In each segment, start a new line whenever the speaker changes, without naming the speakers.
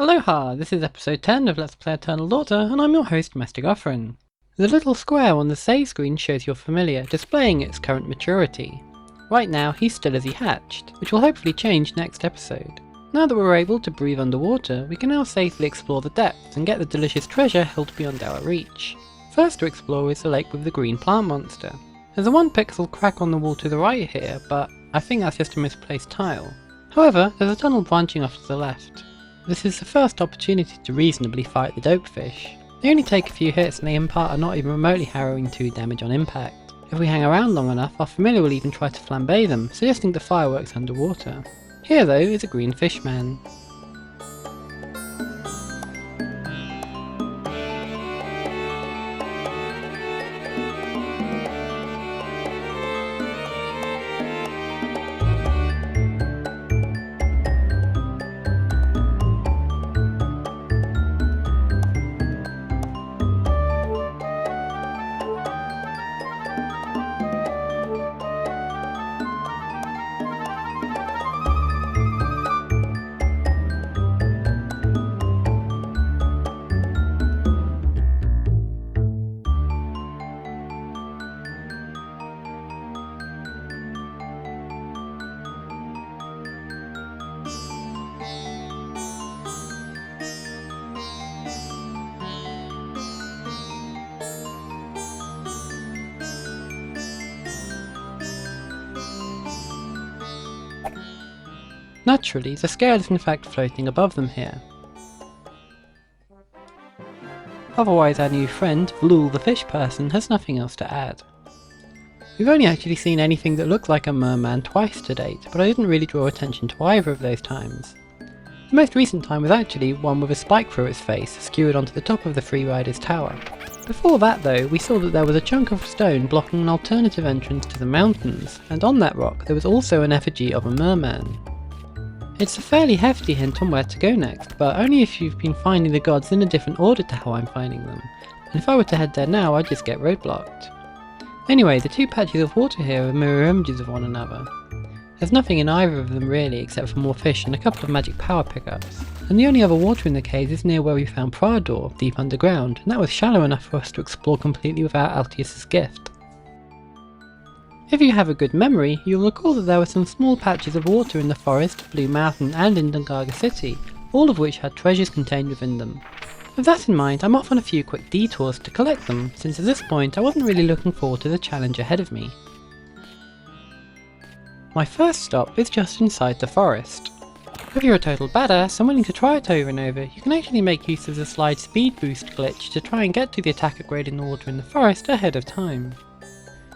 Aloha! This is episode 10 of Let's Play Eternal Daughter, and I'm your host, Master Guthrin. The little square on the save screen shows you're familiar, displaying its current maturity. Right now, he's still as he hatched, which will hopefully change next episode. Now that we're able to breathe underwater, we can now safely explore the depths and get the delicious treasure held beyond our reach. First to explore is the lake with the green plant monster. There's a 1 pixel crack on the wall to the right here, but I think that's just a misplaced tile. However, there's a tunnel branching off to the left. This is the first opportunity to reasonably fight the dopefish. They only take a few hits and they impart a not even remotely harrowing 2 damage on impact. If we hang around long enough, our familiar will even try to flambe them, suggesting the fireworks underwater. Here though is a green fish man. Naturally, the scale is in fact floating above them here. Otherwise our new friend, Vlool the fish person, has nothing else to add. We've only actually seen anything that looks like a merman twice to date, but I didn't really draw attention to either of those times. The most recent time was actually one with a spike through its face, skewered onto the top of the Free Riders Tower. Before that though, we saw that there was a chunk of stone blocking an alternative entrance to the mountains, and on that rock there was also an effigy of a merman. It's a fairly hefty hint on where to go next, but only if you've been finding the gods in a different order to how I'm finding them, and if I were to head there now I'd just get roadblocked. Anyway, the 2 patches of water here are mirror images of one another. There's nothing in either of them really except for more fish and a couple of magic power pickups, and the only other water in the cave is near where we found Prador, deep underground, and that was shallow enough for us to explore completely without Altius's gift. If you have a good memory, you'll recall that there were some small patches of water in the forest, Blue Mountain and in Dungaga City, all of which had treasures contained within them. With that in mind, I'm off on a few quick detours to collect them, since at this point I wasn't really looking forward to the challenge ahead of me. My first stop is just inside the forest. If you're a total badass and willing to try it over and over, you can actually make use of the slide speed boost glitch to try and get to the attack upgrade in the water in the forest ahead of time.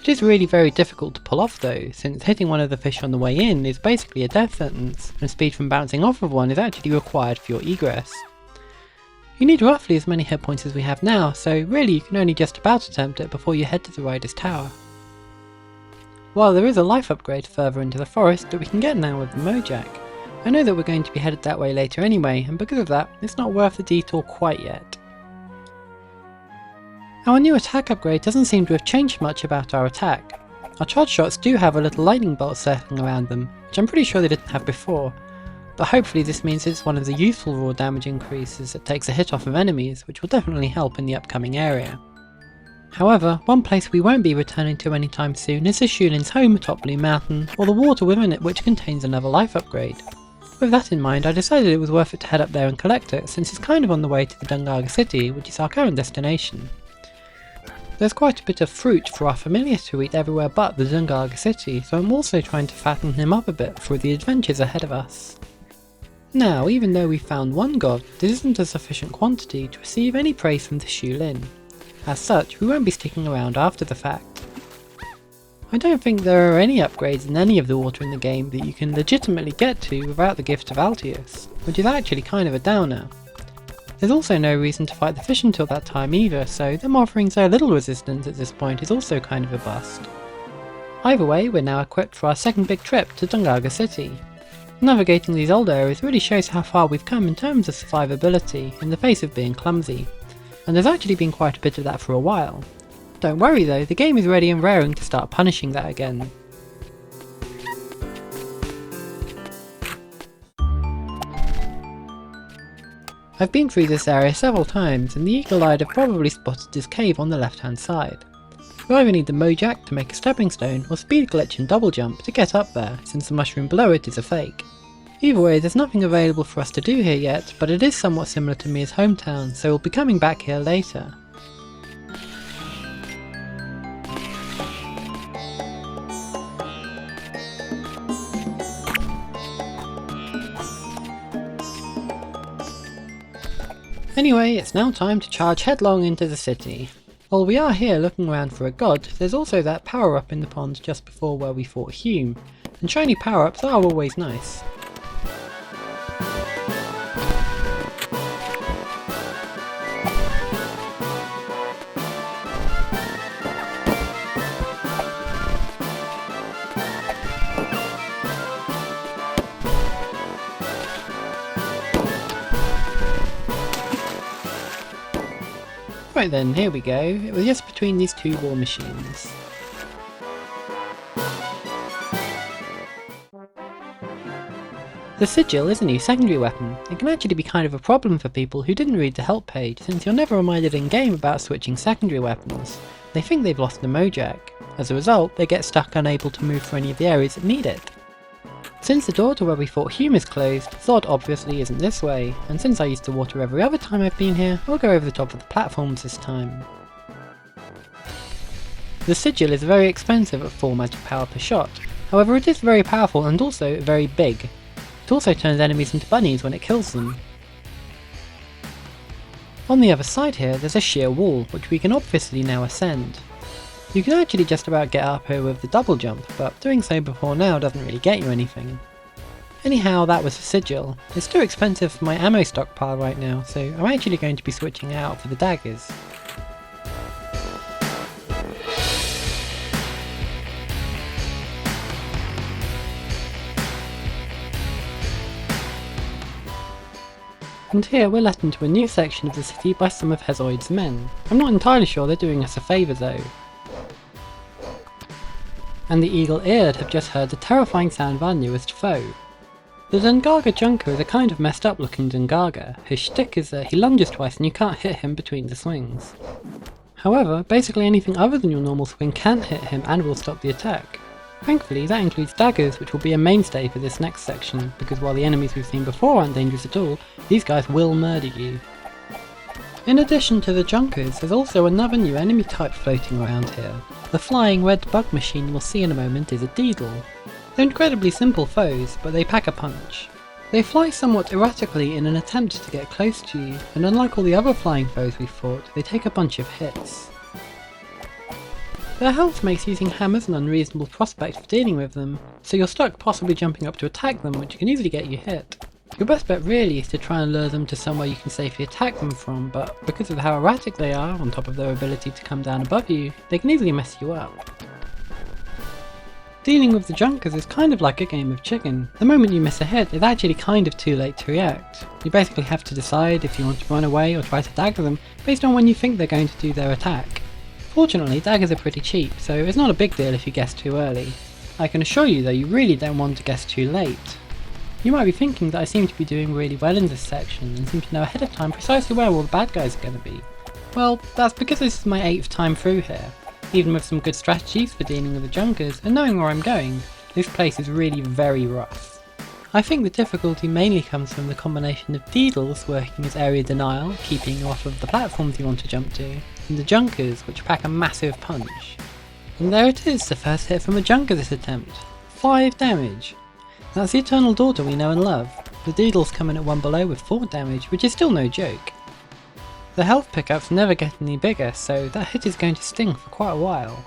It is really very difficult to pull off though, since hitting one of the fish on the way in is basically a death sentence, and speed from bouncing off of one is actually required for your egress. You need roughly as many hit points as we have now, so really you can only just about attempt it before you head to the Rider's Tower. While there is a life upgrade further into the forest that we can get now with the Mojang, I know that we're going to be headed that way later anyway, and because of that, it's not worth the detour quite yet. Our new attack upgrade doesn't seem to have changed much about our attack. Our charge shots do have a little lightning bolt circling around them, which I'm pretty sure they didn't have before, but hopefully this means it's one of the useful raw damage increases that takes a hit off of enemies, which will definitely help in the upcoming area. However, one place we won't be returning to anytime soon is Ishulin's home atop Blue Mountain, or the water within it which contains another life upgrade. With that in mind, I decided it was worth it to head up there and collect it, since it's kind of on the way to the Dungaga City, which is our current destination. There's quite a bit of fruit for our familiar to eat everywhere but the Dungaga City, so I'm also trying to fatten him up a bit for the adventures ahead of us. Now, even though we found 1 god, this isn't a sufficient quantity to receive any praise from the Shulin. As such, we won't be sticking around after the fact. I don't think there are any upgrades in any of the water in the game that you can legitimately get to without the gift of Altius, which is actually kind of a downer. There's also no reason to fight the fish until that time either, so them offering so little resistance at this point is also kind of a bust. Either way, we're now equipped for our second big trip to Dungaga City. Navigating these old areas really shows how far we've come in terms of survivability in the face of being clumsy, and there's actually been quite a bit of that for a while. Don't worry though, the game is ready and raring to start punishing that again. I've been through this area several times, and the eagle-eyed have probably spotted this cave on the left hand side. You either need the Mojang to make a stepping stone or speed glitch and double jump to get up there, since the mushroom below it is a fake. Either way, there's nothing available for us to do here yet, but it is somewhat similar to Mia's hometown, so we'll be coming back here later. Anyway, it's now time to charge headlong into the city. While we are here looking around for a god, there's also that power-up in the pond just before where we fought Hume, and shiny power-ups are always nice. Right then, here we go. It was just between these two war machines. The sigil is a new secondary weapon. It can actually be kind of a problem for people who didn't read the help page, since you're never reminded in game about switching secondary weapons. They think they've lost the Mojang. As a result, they get stuck unable to move through any of the areas that need it. Since the door to where we fought Hume is closed, Thod obviously isn't this way, and since I used the water every other time I've been here, I'll go over the top of the platforms this time. The sigil is very expensive at 4 magic power per shot, however it is very powerful and also very big. It also turns enemies into bunnies when it kills them. On the other side here there's a sheer wall, which we can obviously now ascend. You can actually just about get up here with the double jump, but doing so before now doesn't really get you anything. Anyhow, that was the sigil. It's too expensive for my ammo stockpile right now, so I'm actually going to be switching out for the daggers. And here we're let into a new section of the city by some of Hezoid's men. I'm not entirely sure they're doing us a favour though. And the eagle-eared have just heard the terrifying sound of our newest foe. The Dungaga Junker is a kind of messed up looking Dungaga. His shtick is that he lunges twice and you can't hit him between the swings. However, basically anything other than your normal swing can hit him and will stop the attack. Thankfully that includes daggers, which will be a mainstay for this next section, because while the enemies we've seen before aren't dangerous at all, these guys will murder you. In addition to the Junkers, there's also another new enemy type floating around here. The flying red bug machine we'll see in a moment is a Deedle. They're incredibly simple foes, but they pack a punch. They fly somewhat erratically in an attempt to get close to you, and unlike all the other flying foes we've fought, they take a bunch of hits. Their health makes using hammers an unreasonable prospect for dealing with them, so you're stuck possibly jumping up to attack them, which can easily get you hit. Your best bet really is to try and lure them to somewhere you can safely attack them from, but because of how erratic they are, on top of their ability to come down above you, they can easily mess you up. Dealing with the Junkers is kind of like a game of chicken. The moment you miss a hit, it's actually kind of too late to react. You basically have to decide if you want to run away or try to dagger them, based on when you think they're going to do their attack. Fortunately, daggers are pretty cheap, so it's not a big deal if you guess too early. I can assure you though, you really don't want to guess too late. You might be thinking that I seem to be doing really well in this section, and seem to know ahead of time precisely where all the bad guys are going to be. Well, that's because this is my 8th time through here. Even with some good strategies for dealing with the Junkers, and knowing where I'm going, this place is really very rough. I think the difficulty mainly comes from the combination of Deedles working as area denial, keeping you off of the platforms you want to jump to, and the Junkers, which pack a massive punch. And there it is, the first hit from a Junker this attempt. 5 damage. That's the Eternal Daughter we know and love. The Deedles come in at 1 below with 4 damage, which is still no joke. The health pickups never get any bigger, so that hit is going to sting for quite a while.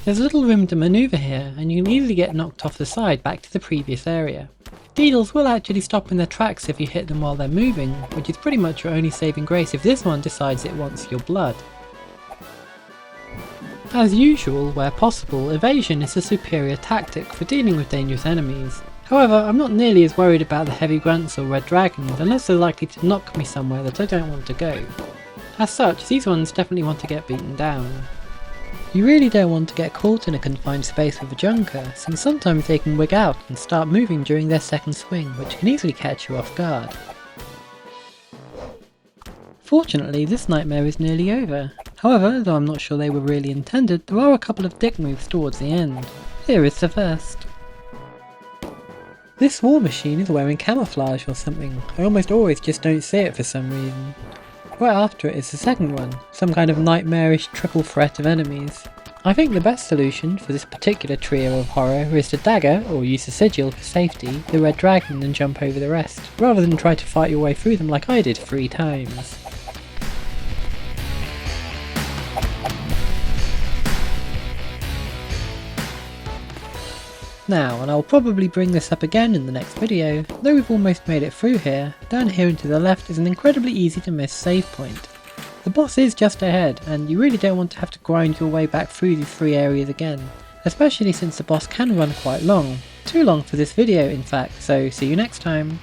There's little room to manoeuvre here, and you can easily get knocked off the side back to the previous area. Deedles will actually stop in their tracks if you hit them while they're moving, which is pretty much your only saving grace if this one decides it wants your blood. As usual, where possible, evasion is a superior tactic for dealing with dangerous enemies. However, I'm not nearly as worried about the heavy grunts or red dragons unless they're likely to knock me somewhere that I don't want to go. As such, these ones definitely want to get beaten down. You really don't want to get caught in a confined space with a junker, since sometimes they can wig out and start moving during their second swing, which can easily catch you off guard. Fortunately, this nightmare is nearly over. However, though I'm not sure they were really intended, there are a couple of dick moves towards the end. Here is the first. This war machine is wearing camouflage or something. I almost always just don't see it for some reason. Right after it is the second one, some kind of nightmarish triple threat of enemies. I think the best solution for this particular trio of horror is to dagger, or use the sigil for safety, the red dragon and jump over the rest, rather than try to fight your way through them like I did 3 times. Now, and I'll probably bring this up again in the next video, though we've almost made it through here, down here and to the left is an incredibly easy to miss save point. The boss is just ahead, and you really don't want to have to grind your way back through these 3 areas again, especially since the boss can run quite long. Too long for this video in fact, so see you next time.